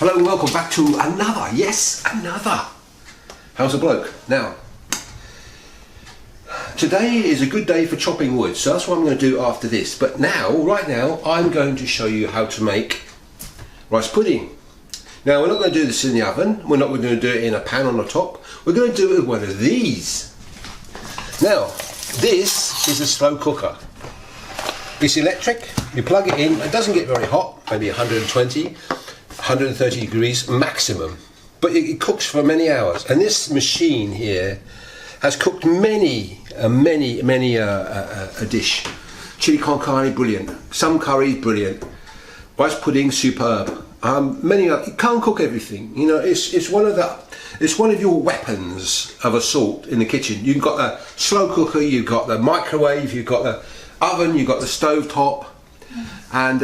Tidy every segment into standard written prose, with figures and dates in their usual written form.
Hello and welcome back to another, yes, another How's a Bloke. Now, today is a good day for chopping wood, so that's what I'm going to do after this. But now, right now, I'm going to show you how to make rice pudding. Now, we're not going to do this in the oven, we're not going to do it in a pan on the top, we're going to do it with one of these. Now, this is a slow cooker. It's electric, you plug it in, it doesn't get very hot, maybe 120, 130 degrees maximum, but it cooks for many hours. And this machine here has cooked many a dish. Chili con carne, brilliant. Some curries, brilliant. Rice pudding, superb. You can't cook everything. You know, it's one of your weapons of assault in the kitchen. You've got the slow cooker, you've got the microwave, you've got the oven, you've got the stove top, and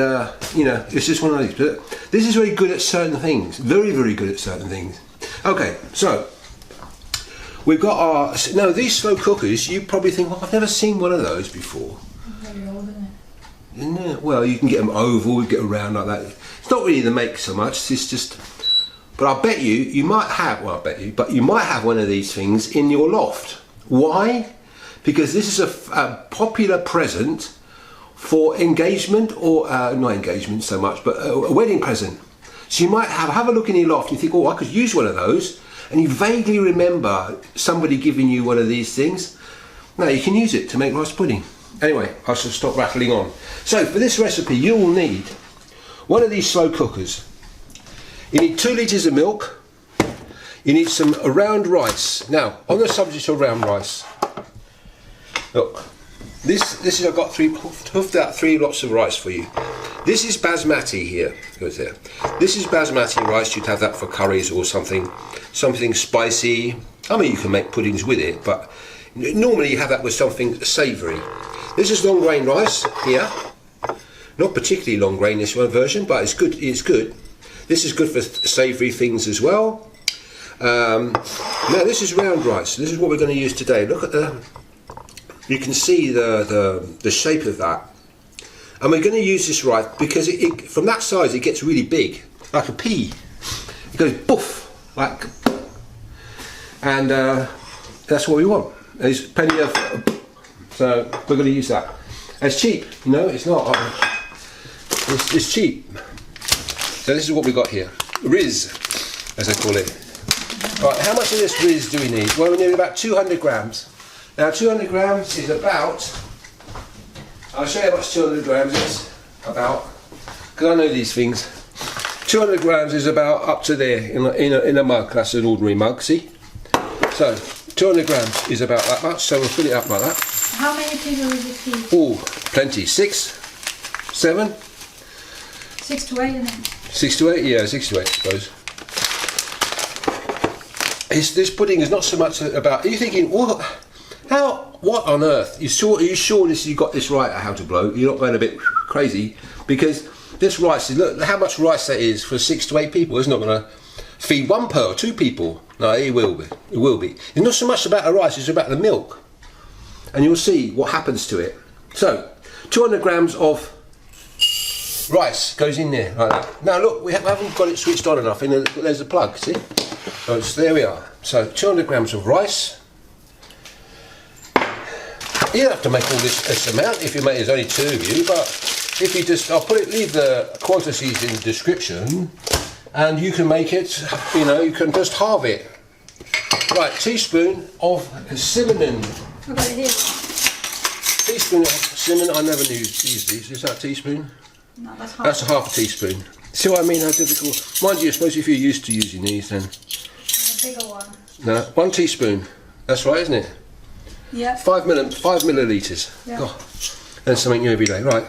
you know, it's just one of these. But this is very good at certain things. Very good at certain things. Okay, so we've got our now these slow cookers. You probably think, well, I've never seen one of those before. Very old, isn't it? Isn't it? Well, you can get them oval, you get around like that. It's not really the make so much. It's just. But I bet you might have. Well, I bet you, but you might have one of these things in your loft. Why? Because this is a popular present for engagement, or not engagement so much, but a wedding present. So you might have a look in your loft and you think, oh, I could use one of those, and you vaguely remember somebody giving you one of these things. Now you can use it to make rice pudding. Anyway, I shall stop rattling on. So for this recipe you will need one of these slow cookers. You need 2 litres of milk. You need some round rice. Now, on the subject of round rice, look, this is, I've got hoofed out 3 lots of rice for you. This is basmati here, goes there. This is basmati rice. You'd have that for curries or something spicy. I mean, you can make puddings with it, but normally you have that with something savoury. This is long grain rice here. Not particularly long grain, this one version, but it's good. It's good. This is good for savoury things as well. Now this is round rice. This is what we're going to use today. Look at the. You can see the shape of that, and we're going to use this rice because from that size it gets really big, like a pea. It goes boof, like, and that's what we want. There's plenty of, so we're going to use that. It's cheap, you know. It's not. It's cheap. So this is what we got here, Riz, as I call it. Right, how much of this Riz do we need? Well, we need about 200 grams. Now 200 grams is about, I'll show you how much 200 grams is about, because I know these things. 200 grams is about up to there in a mug. That's an ordinary mug, see? So 200 grams is about that much, so we'll fill it up like that. How many people will you feed? Oh, plenty. 6, 7? 6 to 8, isn't it? 6 to 8, yeah, 6 to 8 I suppose. This pudding is not so much about, are you thinking, what on earth? Are you sure you got this right at How to Bloke? You're not going a bit crazy? Because this rice, look how much rice that is for 6 to 8 people. It's not going to feed 1 or 2 people. No, it will be. It will be. It's not so much about the rice, it's about the milk. And you'll see what happens to it. So, 200 grams of rice goes in there like that. Now look, we haven't got it switched on enough. There's a plug, see? So there we are. So 200 grams of rice. You don't have to make all this amount if you make. There's only 2 of you, but if you just, leave the quantities in the description, and you can make it. You know, you can just halve it. Right, teaspoon of cinnamon. I've got it here. Teaspoon of cinnamon. I never use these. Is that a teaspoon? No, that's half. That's a half a teaspoon. See what I mean? How difficult? Mind you, I suppose if you're used to using these, then. A bigger one. No, 1 teaspoon. That's right, isn't it? Yeah. 5 millilitres. Yeah. God, that's something new every day, right?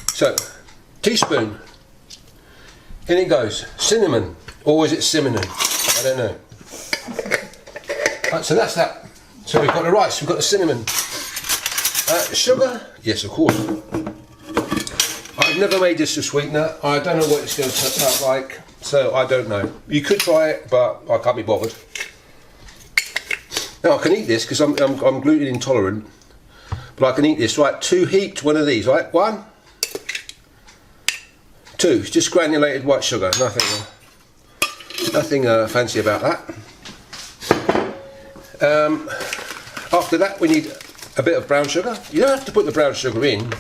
So, teaspoon. In it goes. Cinnamon, or is it cinnamon? I don't know. Right, so that's that. So we've got the rice, we've got the cinnamon. Sugar? Yes, of course. I've never made this a sweetener. I don't know what it's going to turn out like, so I don't know. You could try it, but I can't be bothered. Now I can eat this because I'm gluten intolerant, but I can eat this. Right, 2 heaped one of these. Right, 1, 2, just granulated white sugar, nothing fancy about that. After that we need a bit of brown sugar. You don't have to put the brown sugar in.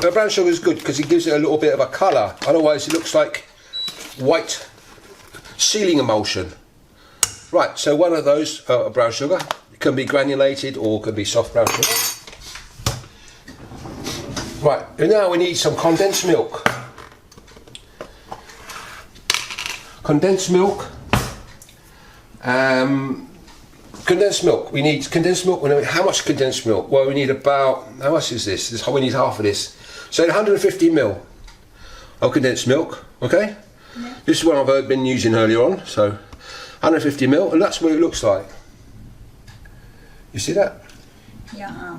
Brown sugar is good because it gives it a little bit of a colour, otherwise it looks like white sealing emulsion. Right, so one of those brown sugar, it can be granulated or can be soft brown sugar. Right, and now we need some condensed milk. Condensed milk. Condensed milk. We need condensed milk. How much condensed milk? Well, we need about, how much is this? We need half of this. So 150 ml of condensed milk. Okay. Yeah. This is what I've been using earlier on. So 150 ml, and that's what it looks like. You see that? Yeah.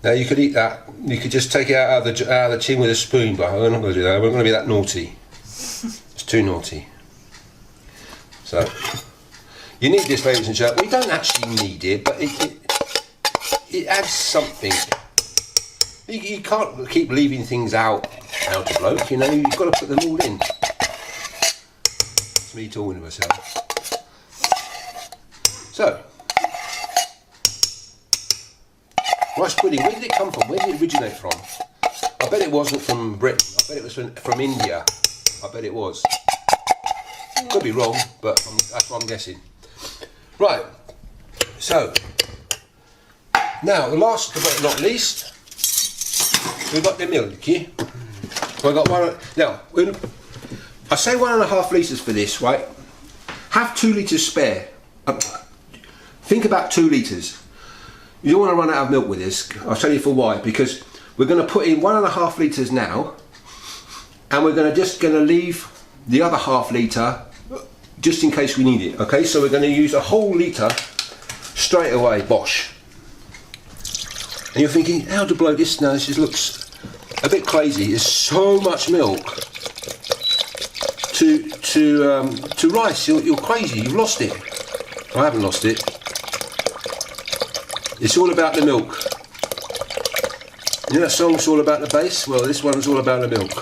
Now you could eat that. You could just take it out of the tin with a spoon, but we're not going to do that. We're going to be that naughty. It's too naughty. So you need this, ladies and gentlemen. We don't actually need it, but it adds something. You can't keep leaving things out of bloke. You know, you've got to put them all in. It's me talking to myself. So. Rice pudding, where did it come from? Where did it originate from? I bet it wasn't from Britain. I bet it was from India. I bet it was. Could be wrong, but that's what I'm guessing. Right. So, now, the last but not least, we've got the Milky. We've got one. Now, I say 1.5 litres for this, right? Have 2 litres spare. Think about 2 litres. You don't want to run out of milk with this. I'll tell you for why. Because we're going to put in 1.5 litres now, and we're just going to leave the other half litre just in case we need it. Okay, so we're going to use a whole litre straight away. Bosh. And you're thinking, how to blow this now? This just looks a bit crazy. There's so much milk to rice. You're crazy. You've lost it. I haven't lost it. It's all about the milk. You know that song's all about the bass? Well, this one's all about the milk.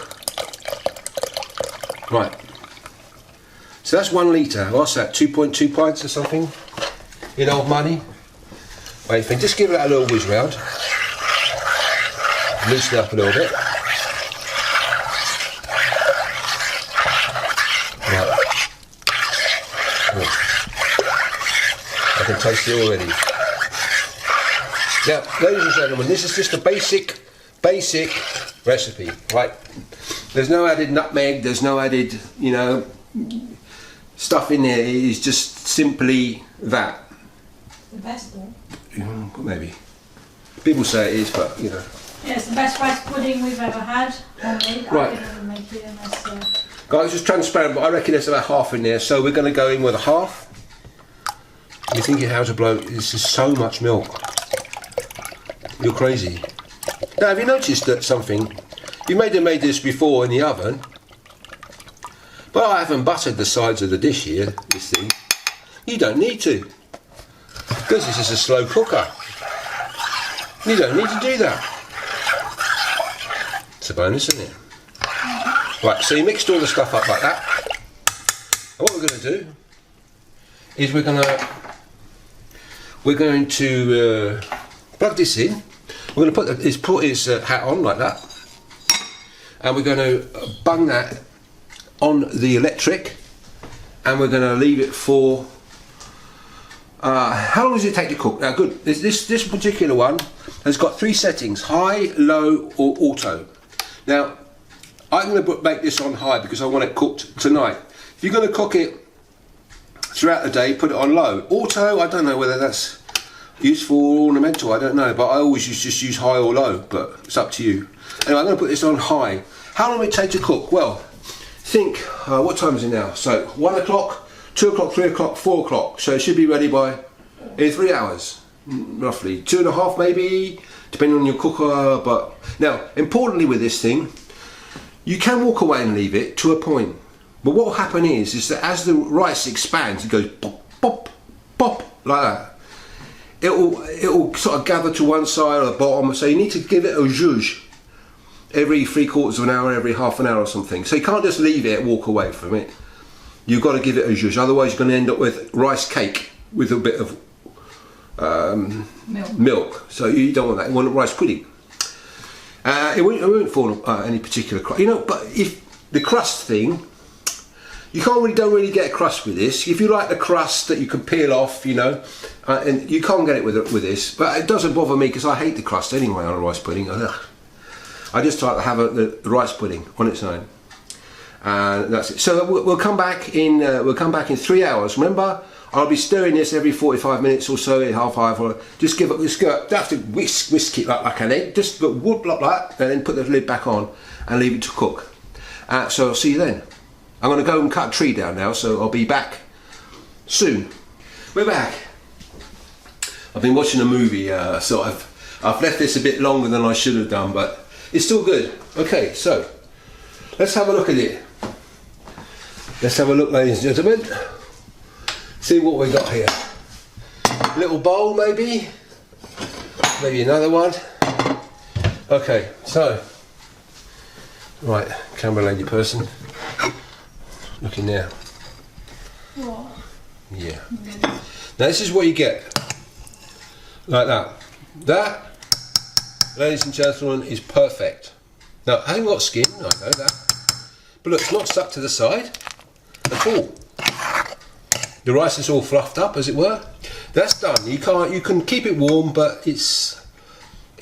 Right. So that's 1 litre. What's that? 2.2 pints or something? In old money. Wait, just give that a little whiz round. Loosen it up a little bit. Right. I can taste it already. Now, ladies and gentlemen, this is just a basic recipe, right? There's no added nutmeg, there's no added, you know, stuff in there. It is just simply that. The best though. Maybe. People say it is, but, you know. Yeah, it's the best rice pudding we've ever had. Homemade. Right. I can make it unless, Guys, it's transparent, but I reckon there's about half in there, so we're going to go in with a half. You're thinking, how to blow? This is so much milk. You're crazy. Now, have you noticed that something? You may have made this before in the oven, but I haven't buttered the sides of the dish here, this thing. You don't need to, because this is a slow cooker. You don't need to do that. It's a bonus, isn't it? Right, so you mixed all the stuff up like that. And what we're going to do is we're going to plug this in. We're going to put his hat on like that, and we're going to bung that on the electric, and we're going to leave it for how long does it take to cook? Now, good. This particular one has got 3 settings: high, low, or auto. Now, I'm going to make this on high because I want it cooked tonight. If you're going to cook it throughout the day, put it on low. Auto, I don't know whether that's useful or ornamental, I don't know, but I always just use high or low, but it's up to you. Anyway, I'm going to put this on high. How long will it take to cook? Well, think, what time is it now? So 1 o'clock, 2 o'clock, 3 o'clock, 4 o'clock. So it should be ready by 3 hours, roughly. 2.5 maybe, depending on your cooker. But now, importantly with this thing, you can walk away and leave it to a point. But what will happen is that as the rice expands, it goes pop, pop, pop, like that. It will sort of gather to one side or the bottom, so you need to give it a zhuzh. every 3/4 of an hour, every half an hour or something. So you can't just leave it, walk away from it. You've got to give it a zhuzh, otherwise you're going to end up with rice cake with a bit of milk. So you don't want that. You want rice pudding. It won't fall any particular crust. You know, but if the crust thing, you don't really get a crust with this. If you like the crust that you can peel off, you know, and you can't get it with this. But it doesn't bother me because I hate the crust anyway on a rice pudding. Ugh. I just like to have the rice pudding on its own, and that's it. So we'll come back in 3 hours. Remember, I'll be stirring this every 45 minutes or so, half hour. Just don't have to whisk it like an egg. Just whoop like that, and then put the lid back on and leave it to cook. So I'll see you then. I'm going to go and cut a tree down now, so I'll be back soon. We're back. I've been watching a movie, so I've left this a bit longer than I should have done, but it's still good. Okay, so let's have a look at it. Let's have a look, ladies and gentlemen. See what we got here. Little bowl, maybe another one. Okay, so right, camera lady person, looking there. What? Yeah. Now this is what you get, like that. That, ladies and gentlemen, is perfect. Now, it hasn't got skin, I know that, but look, it's not stuck to the side at all. The rice is all fluffed up, as it were. That's done. You can keep it warm, but it's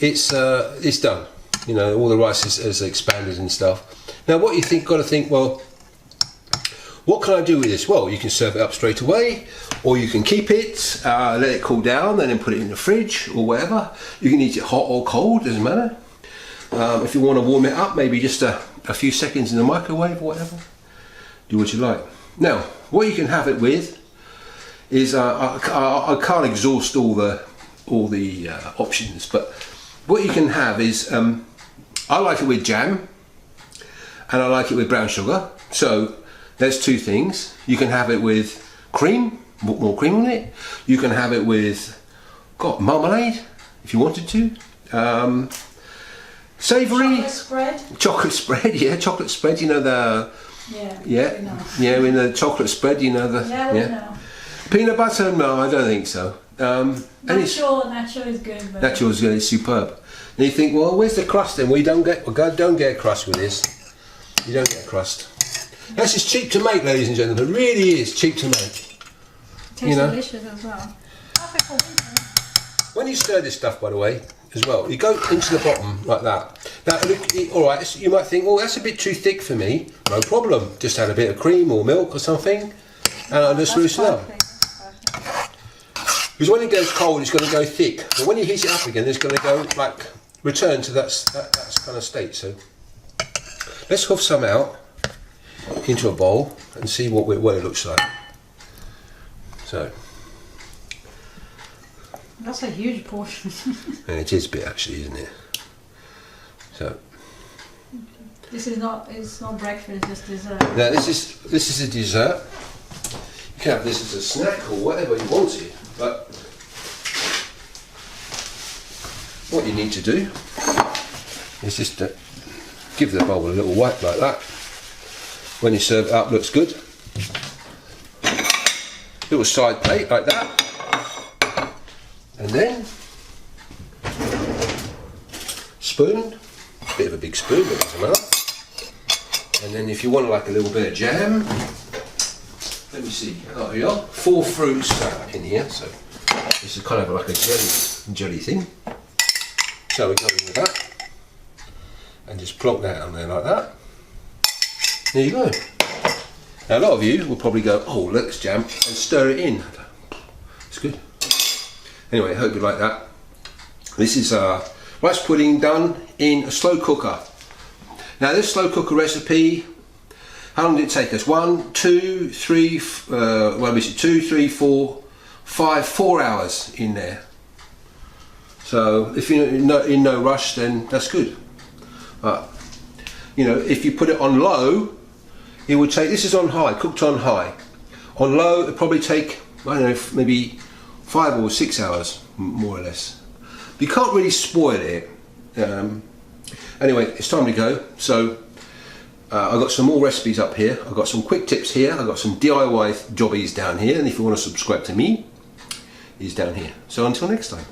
done. You know, all the rice is expanded and stuff. Now, what you think? Got to think. Well, what can I do with this? Well, you can serve it up straight away, or you can keep it, let it cool down, and then put it in the fridge or whatever. You can eat it hot or cold, doesn't matter. If you want to warm it up, maybe just a few seconds in the microwave or whatever. Do what you like. Now, what you can have it with is I can't exhaust all the options, but what you can have is I like it with jam, and I like it with brown sugar. So there's two things. You can have it with cream, more cream on it. You can have it with marmalade if you wanted to. Savoury chocolate spread. Yeah, chocolate spread. You know the in the chocolate spread. You know the know. Peanut butter? No, I don't think so. Natural is good. But natural is good. It's superb. And you think, well, where's the crust then? We don't get a crust with this. You don't get a crust. This is cheap to make, ladies and gentlemen. It really is cheap to make. Tastes delicious as well. When you stir this stuff, by the way, as well, you go into the bottom like that. Now, look, all right. You might think, oh, that's a bit too thick for me. No problem. Just add a bit of cream or milk or something, and I'll just loosen up. Because when it goes cold, it's going to go thick. But when you heat it up again, it's going to go return to that kind of state. So let's huff some out into a bowl and see what it looks like. So that's a huge portion. and it is a bit actually, isn't it? So this is not. It's not breakfast. It's just dessert. Now this is a dessert. You can have this as a snack or whatever you want it. But what you need to do is just give the bowl a little wipe like that. When you serve it up, looks good. Little side plate like that, and then spoon, bit of a big spoon, but doesn't matter. And then if you want like a little bit of jam. Let me see. Oh, here we are. 4 fruits in here, so this is kind of like a jelly thing. So we go in with that, and just plonk that on there like that. There you go. Now a lot of you will probably go, oh, let's jam, and stir it in. It's good. Anyway, I hope you like that. This is rice pudding done in a slow cooker. Now this slow cooker recipe, how long did it take us? 1, 2, 3, 2, 3, 4, 5, 4 hours in there. So if you're in no rush, then that's good. You know, if you put it on low, it would take. This is on high, cooked on high. On low, it'd probably take, I don't know, maybe 5 or 6 hours, more or less. You can't really spoil it. Anyway, it's time to go. So I've got some more recipes up here. I've got some quick tips here. I've got some DIY jobbies down here. And if you want to subscribe to me, is down here. So until next time.